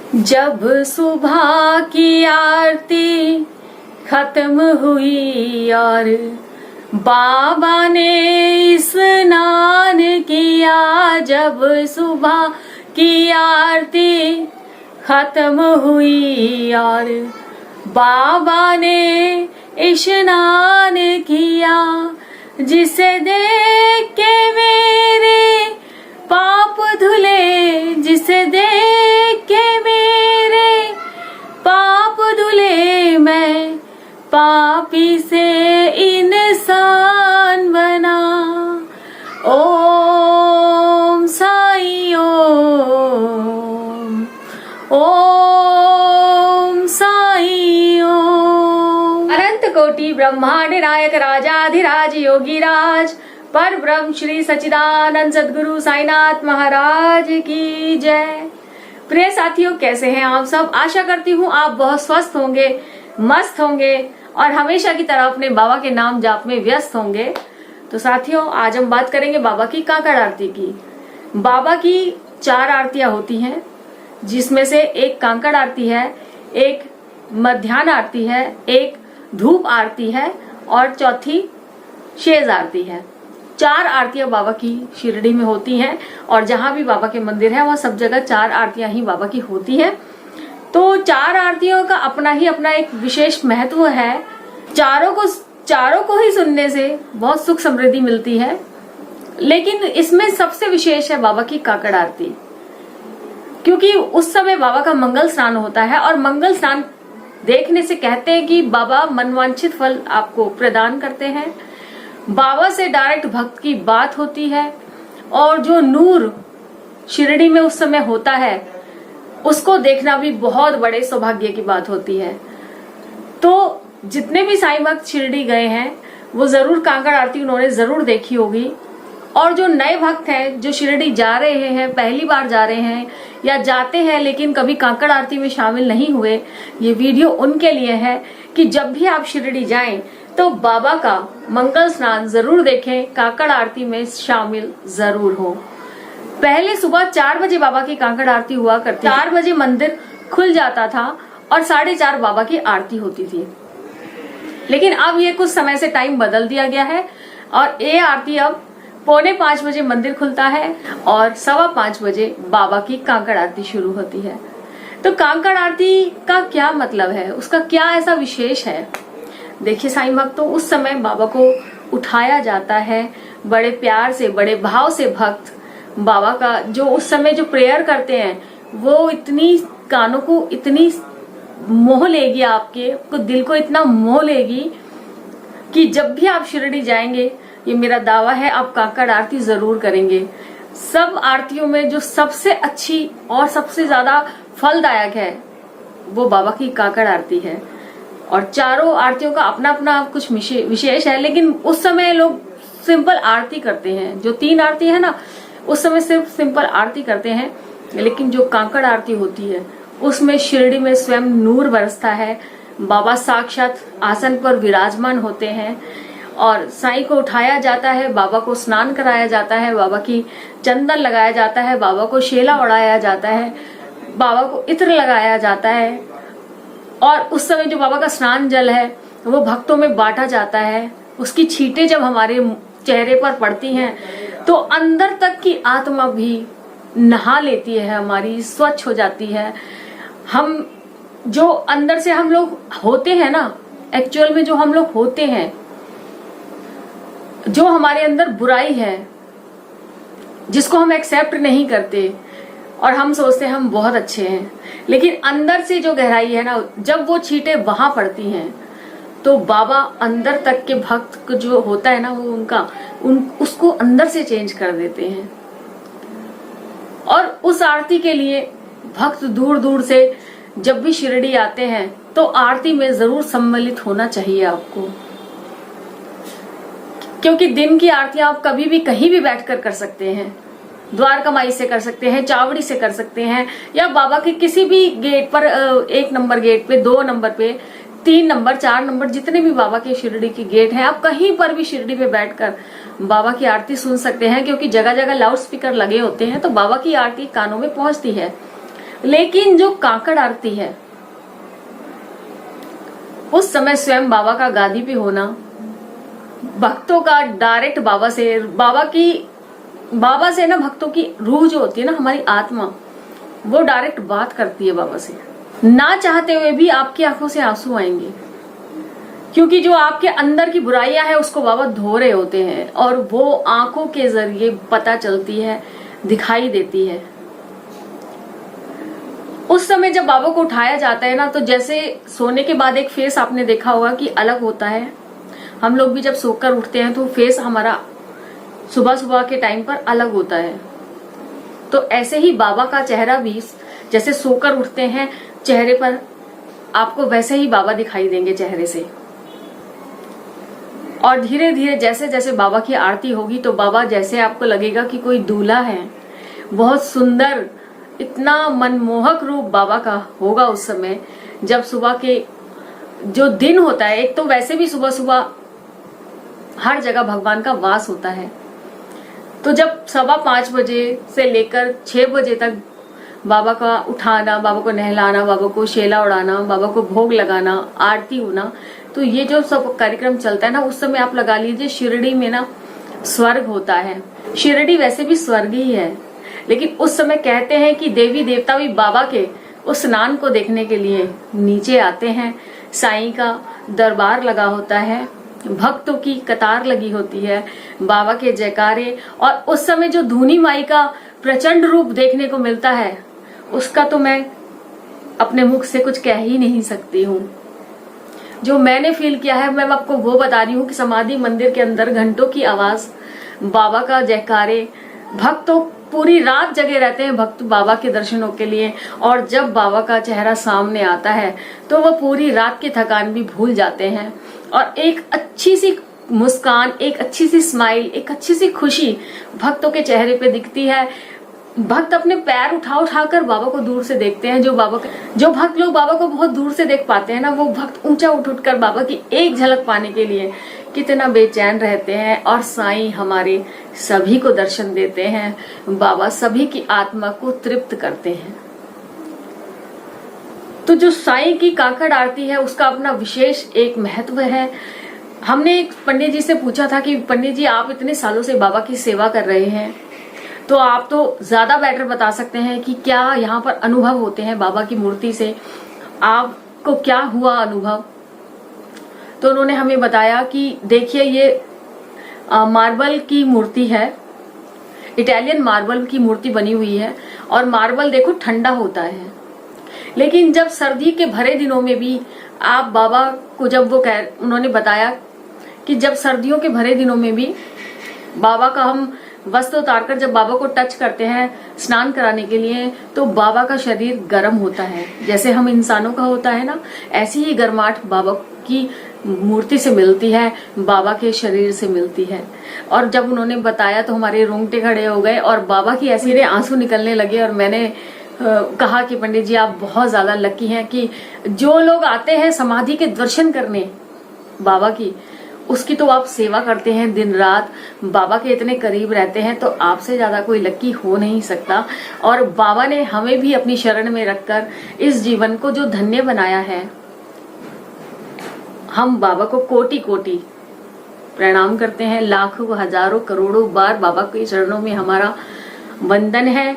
जब सुबह की आरती खत्म हुई और बाबा ने स्नान किया, जब सुबह की आरती खत्म हुई और बाबा ने स्नान किया, जिसे देख के मेरे पाप धुले, जिसे देख के मेरे पाप धुले, मैं पापी से इंसान बना। ओम साई ओम, ओम साई ओम। अनंत कोटि ब्रह्मांड नायक राजाधिराज योगीराज पर ब्रह्म श्री सच्चिदानंद सदगुरु साईनाथ महाराज की जय। प्रिय साथियों, कैसे हैं आप सब? आशा करती हूँ आप बहुत स्वस्थ होंगे, मस्त होंगे और हमेशा की तरह अपने बाबा के नाम जाप में व्यस्त होंगे। तो साथियों, आज हम बात करेंगे बाबा की काकड़ आरती की। बाबा की 4 आरतियां होती हैं, जिसमें से एक काकड़ आरती है, एक मध्याह्न आरती है, एक धूप आरती है और चौथी शेष आरती है। 4 आरतियां बाबा की शिरडी में होती हैं और जहां भी बाबा के मंदिर है वहां सब जगह 4 आरतियां ही बाबा की होती हैं। तो 4 आरतियों का अपना एक विशेष महत्व है। चारों को ही सुनने से बहुत सुख समृद्धि मिलती है, लेकिन इसमें सबसे विशेष है बाबा की काकड़ आरती, क्योंकि उस समय बाबा का मंगल स्नान होता है और मंगल स्नान देखने से कहते हैं कि बाबा मनवांछित फल आपको प्रदान करते हैं। बाबा से डायरेक्ट भक्त की बात होती है और जो नूर शिरडी में उस समय होता है उसको देखना भी बहुत बड़े सौभाग्य की बात होती है। तो जितने भी साईं भक्त शिरडी गए हैं वो जरूर काकड़ आरती उन्होंने जरूर देखी होगी। और जो नए भक्त हैं, जो शिरडी जा रहे हैं, पहली बार जा रहे हैं या जाते हैं लेकिन कभी काकड़ आरती में शामिल नहीं हुए, ये वीडियो उनके लिए है कि जब भी आप शिरडी जाएं तो बाबा का मंगल स्नान जरूर देखें, काकड़ आरती में शामिल जरूर हो। पहले सुबह 4 बजे बाबा की काकड़ आरती हुआ करती, 4 बजे मंदिर खुल जाता था और 4:30 बाबा की आरती होती थी। लेकिन अब ये कुछ समय से टाइम बदल दिया गया है और ये आरती अब 4:45 बजे मंदिर खुलता है और 5:15 बजे बाबा की काकड़ आरती शुरू होती है। तो काकड़ आरती का क्या मतलब है, उसका क्या ऐसा विशेष है? देखिए साईं भक्तों, उस समय बाबा को उठाया जाता है बड़े प्यार से, बड़े भाव से। भक्त बाबा का जो उस समय जो प्रेयर करते हैं वो इतनी कानों को इतनी मोह लेगी, आपको दिल को इतना मोह लेगी कि जब भी आप शिरडी जाएंगे, ये मेरा दावा है, आप काकड़ आरती जरूर करेंगे। सब आरतियों में जो सबसे अच्छी और सबसे ज्यादा फलदायक है वो बाबा की काकड़ आरती है। और चारों आरतियों का अपना अपना कुछ विशेष है, लेकिन उस समय लोग सिंपल आरती करते हैं। जो 3 आरती है ना, उस समय सिर्फ सिंपल आरती करते हैं, लेकिन जो काकड़ आरती होती है उसमें शिरडी में स्वयं नूर बरसता है। बाबा साक्षात आसन पर विराजमान होते हैं और साईं को उठाया जाता है, बाबा को स्नान कराया जाता है, बाबा की चंदन लगाया जाता है, बाबा को शेला उड़ाया जाता है, बाबा को इत्र लगाया जाता है और उस समय जो बाबा का स्नान जल है वो भक्तों में बांटा जाता है। उसकी छींटें जब हमारे चेहरे पर पड़ती हैं तो अंदर तक की आत्मा भी नहा लेती है, हमारी स्वच्छ हो जाती है। हम जो अंदर से हम लोग होते हैं ना, एक्चुअल में जो हम लोग होते हैं, जो हमारे अंदर बुराई है जिसको हम एक्सेप्ट नहीं करते और हम सोचते हैं हम बहुत अच्छे हैं, लेकिन अंदर से जो गहराई है ना, जब वो छींटें वहां पड़ती हैं तो बाबा अंदर तक के भक्त को जो होता है ना, वो उसको अंदर से चेंज कर देते हैं। और उस आरती के लिए भक्त दूर दूर से जब भी शिरडी आते हैं तो आरती में जरूर सम्मिलित होना चाहिए आपको, क्योंकि दिन की आरतियां आप कभी भी कहीं भी बैठकर कर सकते हैं। द्वारका माई से कर सकते हैं, चावड़ी से कर सकते हैं, या बाबा के किसी भी गेट पर, 1 नंबर गेट पे, 2 नंबर पे, 3 नंबर, 4 नंबर, जितने भी बाबा के शिरडी के गेट हैं, आप कहीं पर भी शिरडी पे बैठकर बाबा की आरती सुन सकते हैं, क्योंकि जगह जगह लाउड स्पीकर लगे होते हैं तो बाबा की आरती कानों में पहुंचती है। लेकिन जो काकड़ आरती है उस समय स्वयं बाबा का गादी पे होना, भक्तों का डायरेक्ट बाबा से ना, भक्तों की रूह जो होती है ना, हमारी आत्मा, वो डायरेक्ट बात करती है बाबा से। ना चाहते हुए भी आपकी आंखों से आंसू आएंगे, क्योंकि जो आपके अंदर की बुराइयां हैं उसको बाबा धो रहे होते हैं, और वो आंखों के जरिए पता चलती है, दिखाई देती है। उस समय जब बाबा को उठाया जाता है ना, तो जैसे सोने के बाद एक फेस आपने देखा होगा कि अलग होता है, हम लोग भी जब सोकर उठते हैं तो फेस हमारा सुबह सुबह के टाइम पर अलग होता है। तो ऐसे ही बाबा का चेहरा भी, जैसे सोकर उठते हैं चेहरे पर, आपको वैसे ही बाबा दिखाई देंगे चेहरे से। और धीरे धीरे जैसे जैसे बाबा की आरती होगी तो बाबा जैसे आपको लगेगा कि कोई दूल्हा है, बहुत सुंदर, इतना मनमोहक रूप बाबा का होगा उस समय। जब सुबह के जो दिन होता है, एक तो वैसे भी सुबह सुबह हर जगह भगवान का वास होता है, तो जब 5:15 बजे से लेकर 6 बजे तक बाबा का उठाना, बाबा को नहलाना, बाबा को शेला उड़ाना, बाबा को भोग लगाना, आरती होना, तो ये जो सब कार्यक्रम चलता है ना, उस समय आप लगा लीजिए शिरडी में ना स्वर्ग होता है। शिरडी वैसे भी स्वर्ग ही है, लेकिन उस समय कहते हैं कि देवी देवता भी बाबा के उस स्नान को देखने के लिए नीचे आते हैं। साईं का दरबार लगा होता है, भक्तों की कतार लगी होती है, बाबा के जयकारे, और उस समय जो धूनी माई का प्रचंड रूप देखने को मिलता है, उसका तो मैं अपने मुख से कुछ कह ही नहीं सकती हूँ। जो मैंने फील किया है मैं आपको वो बता रही हूँ कि समाधि मंदिर के अंदर घंटों की आवाज, बाबा का जयकारे, भक्त तो पूरी रात जगे रहते हैं भक्त बाबा के दर्शनों के लिए, और जब बाबा का चेहरा सामने आता है तो वो पूरी रात की थकान भी भूल जाते हैं, और एक अच्छी सी मुस्कान, एक अच्छी सी स्माइल, एक अच्छी सी खुशी भक्तों के चेहरे पे दिखती है। भक्त अपने पैर उठा कर बाबा को दूर से देखते हैं। जो भक्त लोग बाबा को बहुत दूर से देख पाते हैं ना, वो भक्त ऊंचा उठ कर बाबा की एक झलक पाने के लिए कितना बेचैन रहते हैं। और साईं हमारे सभी को दर्शन देते हैं, बाबा सभी की आत्मा को तृप्त करते हैं। तो जो साईं की काकड़ आरती है उसका अपना विशेष एक महत्व है। हमने एक पंडित जी से पूछा था कि पंडित जी आप इतने सालों से बाबा की सेवा कर रहे हैं, तो आप तो ज्यादा बेटर बता सकते हैं कि क्या यहाँ पर अनुभव होते हैं बाबा की मूर्ति से, आपको क्या हुआ अनुभव। तो उन्होंने हमें बताया कि देखिए ये मार्बल की मूर्ति है, इटालियन मार्बल की मूर्ति बनी हुई है, और मार्बल देखो ठंडा होता है, लेकिन जब सर्दी के भरे दिनों में भी आप बाबा को उन्होंने बताया कि जब सर्दियों के भरे दिनों में भी बाबा का हम वस्त्र उतारकर जब बाबा को टच करते हैं स्नान कराने के लिए, तो बाबा का शरीर गर्म होता है, जैसे हम इंसानों का होता है ना, ऐसी ही गर्माहट बाबा की मूर्ति से मिलती है, बाबा के शरीर से मिलती है। और जब उन्होंने बताया तो हमारे रोंगटे खड़े हो गए और बाबा की ऐसे आंसू निकलने लगे। और मैंने कहा कि पंडित जी आप बहुत ज्यादा लकी हैं कि जो लोग आते हैं समाधि के दर्शन करने बाबा की, उसकी तो आप सेवा करते हैं दिन रात, बाबा के इतने करीब रहते हैं, तो आपसे ज्यादा कोई लकी हो नहीं सकता। और बाबा ने हमें भी अपनी शरण में रखकर इस जीवन को जो धन्य बनाया है, हम बाबा को कोटि कोटि प्रणाम करते हैं। लाखों हजारों करोड़ों बार बाबा के चरणों में हमारा वंदन है।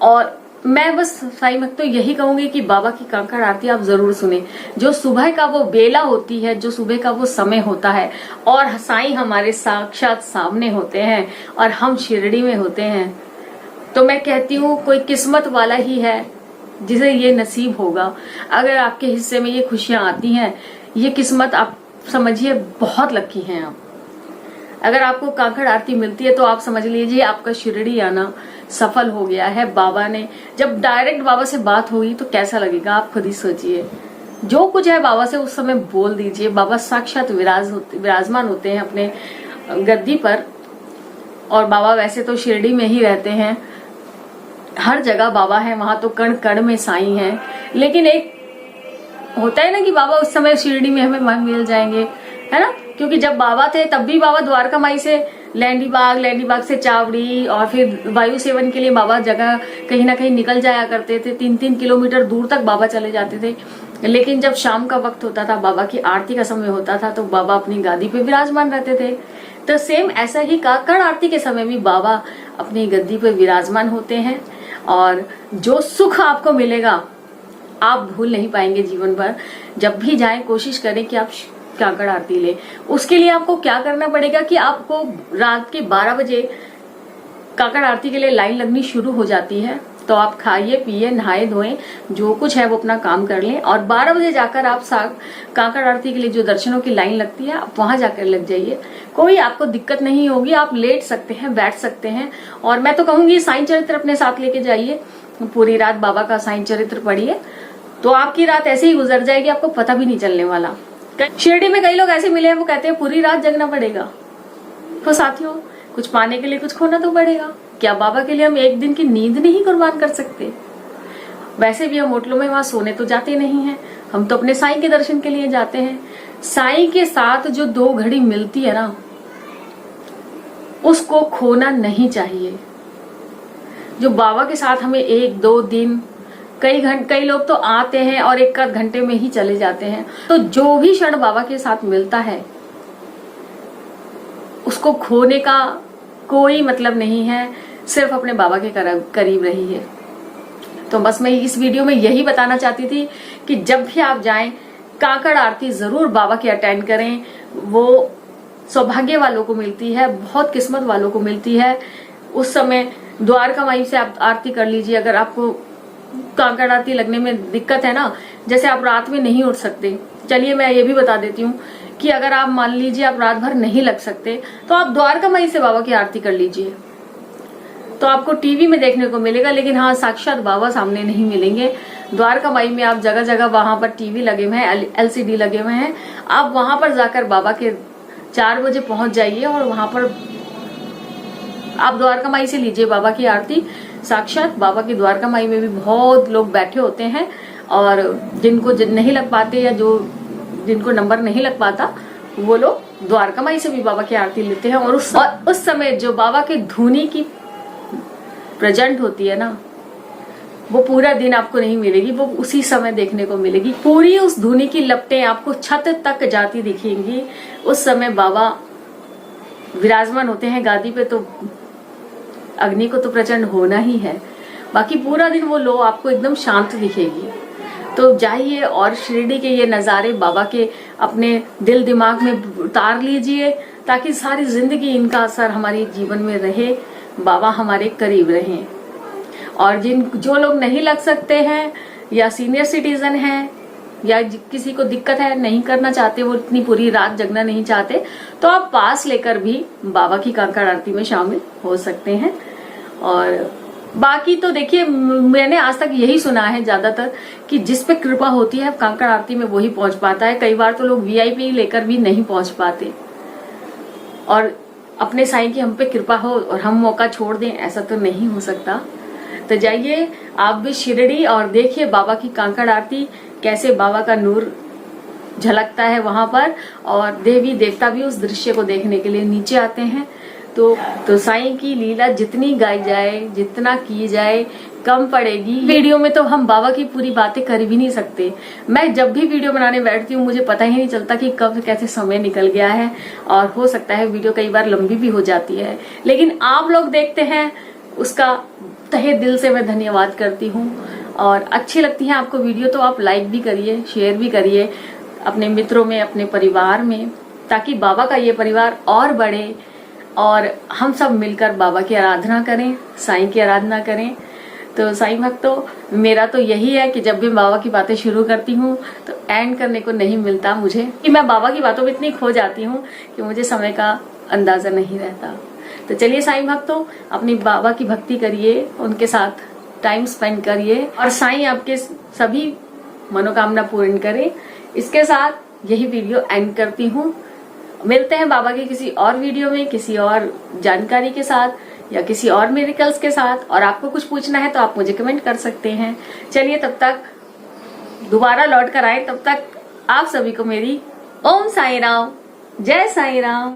और मैं बस साईं भक्त तो यही कहूंगी कि बाबा की काकड़ आरती आप जरूर सुने। जो सुबह का वो बेला होती है, जो सुबह का वो समय होता है, और साईं हमारे साक्षात सामने होते हैं और हम शिरडी में होते हैं, तो मैं कहती हूँ कोई किस्मत वाला ही है जिसे ये नसीब होगा। अगर आपके हिस्से में ये खुशियां आती हैं, ये किस्मत आप समझिए बहुत लकी हैं आप। अगर आपको काकड़ आरती मिलती है तो आप समझ लीजिए आपका शिरडी आना सफल हो गया है। बाबा ने जब डायरेक्ट बाबा से बात हुई तो कैसा लगेगा आप खुद ही सोचिए। जो कुछ है बाबा से उस समय बोल दीजिए। बाबा साक्षात विराजमान होते हैं अपने गद्दी पर, और बाबा वैसे तो शिरडी में ही रहते हैं, हर जगह बाबा है, वहां तो कण कण में साईं है। लेकिन एक होता है ना कि बाबा उस समय शिरडी में हमें मिल जाएंगे, है ना, क्योंकि जब बाबा थे तब भी बाबा द्वारका माई से लैंडी बाग से चावड़ी, और फिर वायु सेवन के लिए बाबा जगह कहीं ना कहीं निकल जाया करते थे। 3-3 किलोमीटर दूर तक बाबा चले जाते थे। लेकिन जब शाम का वक्त होता था, बाबा की आरती का समय होता था, तो बाबा अपनी गादी पे विराजमान रहते थे। तो सेम ऐसा ही काकड़ आरती के समय भी बाबा अपनी गद्दी पे विराजमान होते हैं। और जो सुख आपको मिलेगा आप भूल नहीं पाएंगे जीवन भर। जब भी जाएं कोशिश करें कि आप काकड़ आरती ले। उसके लिए आपको क्या करना पड़ेगा कि आपको रात के 12 बजे काकड़ आरती के लिए लाइन लगनी शुरू हो जाती है। तो आप खाइए पिए नहाए धोएं, जो कुछ है वो अपना काम कर लें, और 12 बजे जाकर आप काकड़ आरती के लिए जो दर्शनों की लाइन लगती है आप वहां जाकर लग जाइए। कोई आपको दिक्कत नहीं होगी, आप लेट सकते हैं, बैठ सकते हैं। और मैं तो कहूंगी साईं चरित्र अपने साथ लेके जाइए, पूरी रात बाबा का साईं चरित्र पढ़िए, तो आपकी रात ऐसे ही गुजर जाएगी, आपको पता भी नहीं चलने वाला। शिरडी में कई लोग ऐसे मिले हैं, वो कहते हैं पूरी रात जगना पड़ेगा। तो साथियों, कुछ पाने के लिए कुछ खोना तो पड़ेगा। क्या बाबा के लिए हम एक दिन की नींद नहीं कुर्बान कर सकते? वैसे भी हम होटलों में वहां सोने तो जाते नहीं हैं, हम तो अपने साईं के दर्शन के लिए जाते हैं। साईं के साथ जो 2 घड़ी मिलती है ना, उसको खोना नहीं चाहिए। जो बाबा के साथ हमें 1-2 दिन, कई लोग तो आते हैं और 1 घंटे में ही चले जाते हैं। तो जो भी क्षण बाबा के साथ मिलता है उसको खोने का कोई मतलब नहीं है, सिर्फ अपने बाबा के करीब रहिए। तो बस मैं इस वीडियो में यही बताना चाहती थी कि जब भी आप जाएं काकड़ आरती जरूर बाबा की अटेंड करें। वो सौभाग्य वालों को मिलती है, बहुत किस्मत वालों को मिलती है। उस समय द्वारका माई से आप आरती कर लीजिए। अगर आपको काकड़ आरती लगने में दिक्कत है ना, जैसे आप रात में नहीं उठ सकते, चलिए मैं ये भी बता देती हूँ कि अगर आप मान लीजिए आप रात भर नहीं लग सकते, तो आप द्वारका माई से बाबा की आरती कर लीजिए। तो आपको टीवी में देखने को मिलेगा, लेकिन हाँ साक्षात बाबा सामने नहीं मिलेंगे। द्वारका माई में आप जगह जगह वहां पर टीवी लगे हुए हैं, LCD लगे हुए हैं, आप वहां पर जाकर बाबा के 4 बजे पहुंच जाइए और वहां पर आप द्वारका माई से लीजिए बाबा की आरती। साक्षात बाबा की द्वारका माई में भी बहुत लोग बैठे होते हैं, और जिनको नहीं लग पाते या जिनको नंबर नहीं लग पाता, वो लोग द्वारका माई से भी बाबा की आरती लेते हैं। और उस समय जो बाबा की धुनी की प्रेजेंट होती है ना, वो पूरा दिन आपको नहीं मिलेगी, वो उसी समय देखने को मिलेगी। पूरी उस धुनी की लपटें आपको छत तक जाती दिखेंगी। उस समय बाबा विराजमान होते हैं गादी पे, तो अग्नि को तो प्रचंड होना ही है। बाकी पूरा दिन वो लो आपको एकदम शांत दिखेगी। तो जाइए और शिरडी के ये नज़ारे बाबा के अपने दिल दिमाग में उतार लीजिए, ताकि सारी जिंदगी इनका असर हमारे जीवन में रहे, बाबा हमारे करीब रहें। और जो लोग नहीं लग सकते हैं, या सीनियर सिटीजन हैं, या किसी को दिक्कत है, नहीं करना चाहते, वो इतनी पूरी रात जगना नहीं चाहते, तो आप पास लेकर भी बाबा की काकड़ आरती में शामिल हो सकते हैं। और बाकी तो देखिए, मैंने आज तक यही सुना है ज्यादातर कि जिस पे कृपा होती है काकड़ आरती में वही पहुंच पाता है। कई बार तो लोग VIP लेकर भी नहीं पहुंच पाते, और अपने साईं की हम पे कृपा हो और हम मौका छोड़ दें, ऐसा तो नहीं हो सकता। तो जाइए आप भी शिरडी और देखिए बाबा की काकड़ आरती, कैसे बाबा का नूर झलकता है वहां पर, और देवी देवता भी उस दृश्य को देखने के लिए नीचे आते हैं। तो साईं की लीला जितनी गाई जाए, जितना की जाए, कम पड़ेगी। वीडियो में तो हम बाबा की पूरी बातें कर भी नहीं सकते। मैं जब भी वीडियो बनाने बैठती हूँ मुझे पता ही नहीं चलता कि कब कैसे समय निकल गया है, और हो सकता है वीडियो कई बार लंबी भी हो जाती है। लेकिन आप लोग देखते हैं, उसका तहे दिल से मैं धन्यवाद करती हूँ। और अच्छी लगती है आपको वीडियो तो आप लाइक भी करिए, शेयर भी करिए अपने मित्रों में, अपने परिवार में, ताकि बाबा का ये परिवार और बढ़े और हम सब मिलकर बाबा की आराधना करें, साईं की आराधना करें। तो साईं भक्तों, मेरा तो यही है कि जब भी बाबा की बातें शुरू करती हूँ तो एंड करने को नहीं मिलता मुझे, कि मैं बाबा की बातों में इतनी खो जाती हूँ कि मुझे समय का अंदाजा नहीं रहता। तो चलिए साईं भक्तों, अपनी बाबा की भक्ति करिए, उनके साथ टाइम स्पेंड करिए, और साईं आपके सभी मनोकामना पूर्ण करे। इसके साथ यही वीडियो एंड करती हूँ। मिलते हैं बाबा की किसी और वीडियो में, किसी और जानकारी के साथ, या किसी और मिरेकल्स के साथ। और आपको कुछ पूछना है तो आप मुझे कमेंट कर सकते हैं। चलिए तब तक दोबारा लौट कर आए, तब तक आप सभी को मेरी ओम साईं राम, जय साईं राम।